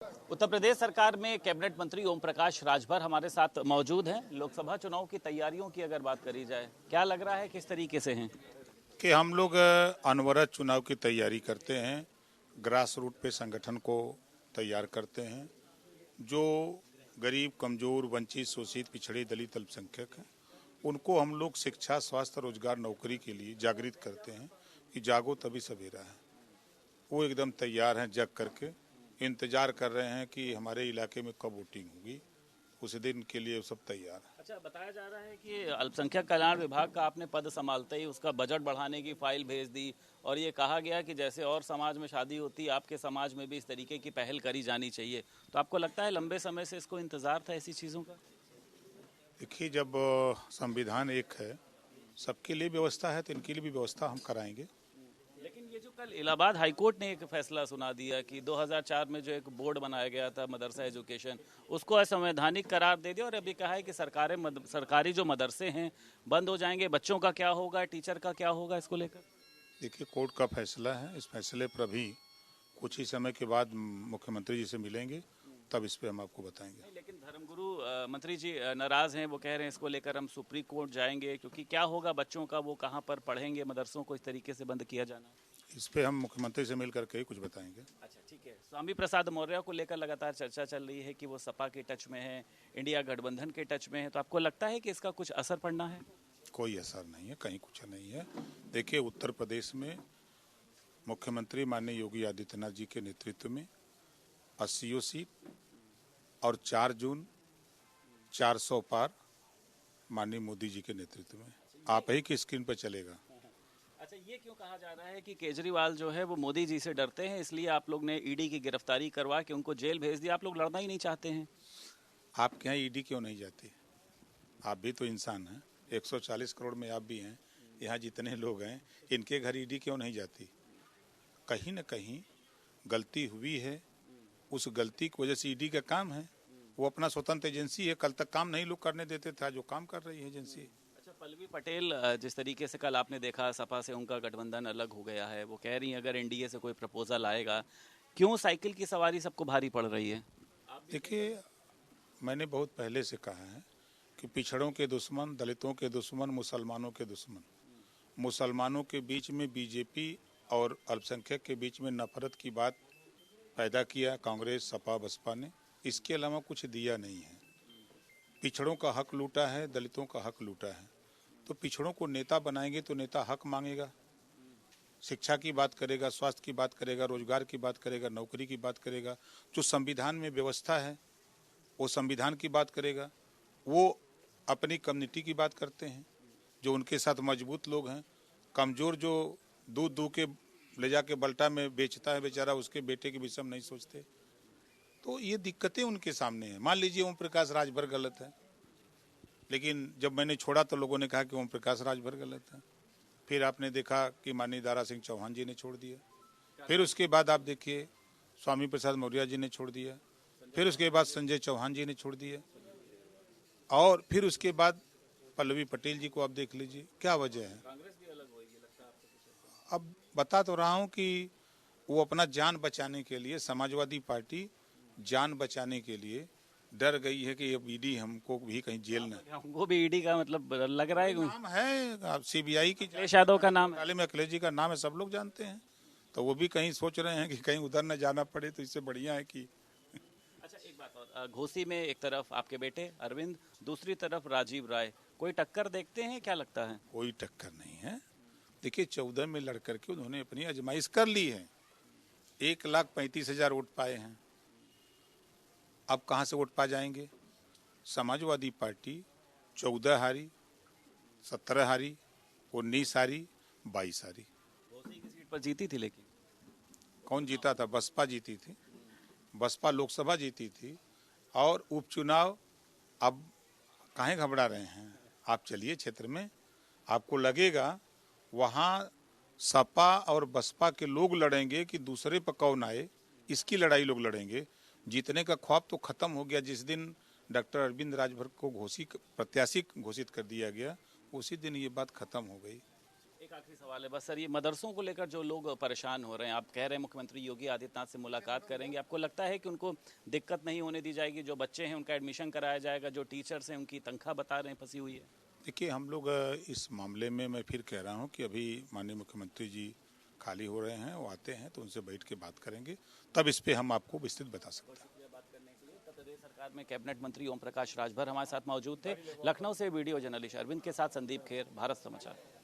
उत्तर प्रदेश सरकार में कैबिनेट मंत्री ओम प्रकाश राजभर हमारे साथ मौजूद हैं। लोकसभा चुनाव की तैयारियों की अगर बात करी जाए, क्या लग रहा है, किस तरीके से हैं? कि हम लोग अनवरत चुनाव की तैयारी करते हैं, ग्रास रूट पे संगठन को तैयार करते हैं। जो गरीब, कमजोर, वंचित, शोषित, पिछड़े, दलित, अल्पसंख्यक हैं, उनको हम लोग शिक्षा, स्वास्थ्य, रोजगार, नौकरी के लिए जागृत करते हैं कि जागो तभी सवेरा है। वो एकदम तैयार हैं, जग करके इंतजार कर रहे हैं कि हमारे इलाके में कब वोटिंग होगी, उस दिन के लिए सब तैयार है। अच्छा, बताया जा रहा है कि अल्पसंख्यक कल्याण विभाग का आपने पद संभालते ही उसका बजट बढ़ाने की फाइल भेज दी और ये कहा गया कि जैसे और समाज में शादी होती है, आपके समाज में भी इस तरीके की पहल करी जानी चाहिए। तो आपको लगता है लंबे समय से इसको इंतजार था ऐसी चीज़ों का? देखिए, जब संविधान एक है, सबके लिए व्यवस्था है, तो इनके लिए भी व्यवस्था हम कराएंगे। लेकिन ये जो कल इलाहाबाद हाईकोर्ट ने एक फैसला सुना दिया कि 2004 में जो एक बोर्ड बनाया गया था मदरसा एजुकेशन, उसको असंवैधानिक करार दे दिया और अभी कहा है कि सरकारी जो मदरसे हैं बंद हो जाएंगे। बच्चों का क्या होगा, टीचर का क्या होगा, इसको लेकर? देखिए, कोर्ट का फैसला है, इस फैसले पर अभी कुछ ही समय के बाद मुख्यमंत्री जी से मिलेंगे, तब इस पे हम आपको बताएंगे। लेकिन धर्मगुरु मंत्री जी नाराज हैं, वो कह रहे हैं इसको लेकर हम सुप्रीम कोर्ट जाएंगे, क्योंकि क्या होगा बच्चों का, वो कहाँ पर पढ़ेंगे, मदरसों को इस तरीके से बंद किया जाना। इस पे हम मुख्यमंत्री से मिल करके ही कुछ बताएंगे। अच्छा, ठीक है। स्वामी प्रसाद मौर्य को लेकर लगातार चर्चा चल रही है कि वो सपा के टच में है, इंडिया गठबंधन के टच में है, तो आपको लगता है कि इसका कुछ असर पड़ना है? कोई असर नहीं है, कहीं कुछ नहीं है। देखिए, उत्तर प्रदेश में मुख्यमंत्री माननीय योगी आदित्यनाथ जी के नेतृत्व में 80 सीट और 4 जून 400 पार माननीय मोदी जी के नेतृत्व में आप ही की स्क्रीन पर चलेगा। अच्छा, ये क्यों कहा जा रहा है कि केजरीवाल जो है वो मोदी जी से डरते हैं, इसलिए आप लोग ने ईडी की गिरफ्तारी करवा के उनको जेल भेज दिया? आप लोग लड़ना ही नहीं चाहते हैं? आपके यहाँ ईडी क्यों नहीं जाती? आप भी तो इंसान हैं, 140 करोड़ में आप भी हैं, यहाँ जितने लोग हैं, इनके घर ईडी क्यों नहीं जाती? कहीं न कहीं गलती हुई है, उस गलती की वजह से ईडी का काम है। वो अपना स्वतंत्र एजेंसी है, कल तक काम नहीं लोग करने देते थे, जो काम कर रही है एजेंसी। अच्छा, पल्लवी पटेल जिस तरीके से कल आपने देखा सपा से उनका गठबंधन अलग हो गया है, वो कह रही हैं अगर एनडीए से कोई प्रपोजल आएगा, क्यों साइकिल की सवारी सबको भारी पड़ रही है? देखिए, मैंने बहुत पहले से कहा है कि पिछड़ों के दुश्मन, दलितों के दुश्मन, मुसलमानों के दुश्मन, मुसलमानों के बीच में बीजेपी और अल्पसंख्यक के बीच में नफरत की बात पैदा किया कांग्रेस, सपा, बसपा ने। इसके अलावा कुछ दिया नहीं है। पिछड़ों का हक लूटा है, दलितों का हक लूटा है, तो पिछड़ों को नेता बनाएंगे तो नेता हक मांगेगा, शिक्षा की बात करेगा, स्वास्थ्य की बात करेगा, रोजगार की बात करेगा, नौकरी की बात करेगा, जो संविधान में व्यवस्था है वो संविधान की बात करेगा। वो अपनी कम्युनिटी की बात करते हैं, जो उनके साथ मजबूत लोग हैं। कमजोर जो दूध दूह के ले जाके बल्टा में बेचता है बेचारा, उसके बेटे के विषय में नहीं सोचते। तो ये दिक्कतें उनके सामने हैं। मान लीजिए ओम प्रकाश राजभर गलत है, लेकिन जब मैंने छोड़ा तो लोगों ने कहा कि ओम प्रकाश राजभर गलत है। फिर आपने देखा कि माननीय दारा सिंह चौहान जी ने छोड़ दिया। फिर उसके बाद आप देखिए स्वामी प्रसाद मौर्य जी ने छोड़ दिया। फिर उसके बाद संजय चौहान जी ने छोड़ दिया। और फिर उसके बाद पल्लवी पटेल जी को आप देख लीजिए, क्या वजह है? अब बता तो रहा हूँ कि वो अपना जान बचाने के लिए, समाजवादी पार्टी जान बचाने के लिए डर गई है कि अब ईडी हमको भी कहीं जेल न। वो भी ईडी का मतलब लग रहा है नाम है सीबीआई की, अखिलेश यादव का नाम है। काले में अखिलेश जी का नाम है, सब लोग जानते हैं। तो वो भी कहीं सोच रहे हैं कि कहीं उधर न जाना पड़े, तो इससे बढ़िया है कि। अच्छा, एक बात और, घोसी में एक तरफ आपके बेटे अरविंद, दूसरी तरफ राजीव राय, कोई टक्कर देखते हैं, क्या लगता है? कोई टक्कर नहीं है। देखिए, 14 में लड़ करके उन्होंने अपनी आजमाइश कर ली है, 1,35,000 वोट पाए हैं। अब कहाँ से वोट पा जाएंगे? समाजवादी पार्टी 14 हारी, 17 हारी, 19 हारी, 22 हारी। घोसी की सीट पर जीती थी, लेकिन कौन जीता था? बसपा जीती थी। बसपा लोकसभा जीती थी। और उपचुनाव अब काहे घबरा रहे हैं? आप चलिए क्षेत्र में, आपको लगेगा वहाँ सपा और बसपा के लोग लड़ेंगे कि दूसरे पर कौन आए, इसकी लड़ाई लोग लड़ेंगे। जीतने का ख्वाब तो खत्म हो गया। जिस दिन डॉक्टर अरविंद राजभर को प्रत्याशी घोषित कर दिया गया, उसी दिन ये बात खत्म हो गई। एक आखिरी सवाल है बस सर, ये मदरसों को लेकर जो लोग परेशान हो रहे हैं, आप कह रहे हैं मुख्यमंत्री योगी आदित्यनाथ से मुलाकात करेंगे, आपको लगता है कि उनको दिक्कत नहीं होने दी जाएगी? जो बच्चे हैं उनका एडमिशन कराया जाएगा, जो टीचर्स हैं उनकी तनख्वाह बता रहे हैं फंसी हुई है। देखिए, हम लोग इस मामले में मैं फिर कह रहा हूं कि अभी माननीय मुख्यमंत्री जी खाली हो रहे हैं, वो आते हैं तो उनसे बैठ के बात करेंगे, तब इस पे हम आपको विस्तृत बता सकते हैं। बात करने के लिए उत्तर प्रदेश सरकार में कैबिनेट मंत्री ओम प्रकाश राजभर हमारे साथ मौजूद थे। लखनऊ से वीडियो जर्नलिस्ट अरविंद के साथ संदीप खेर, भारत समाचार।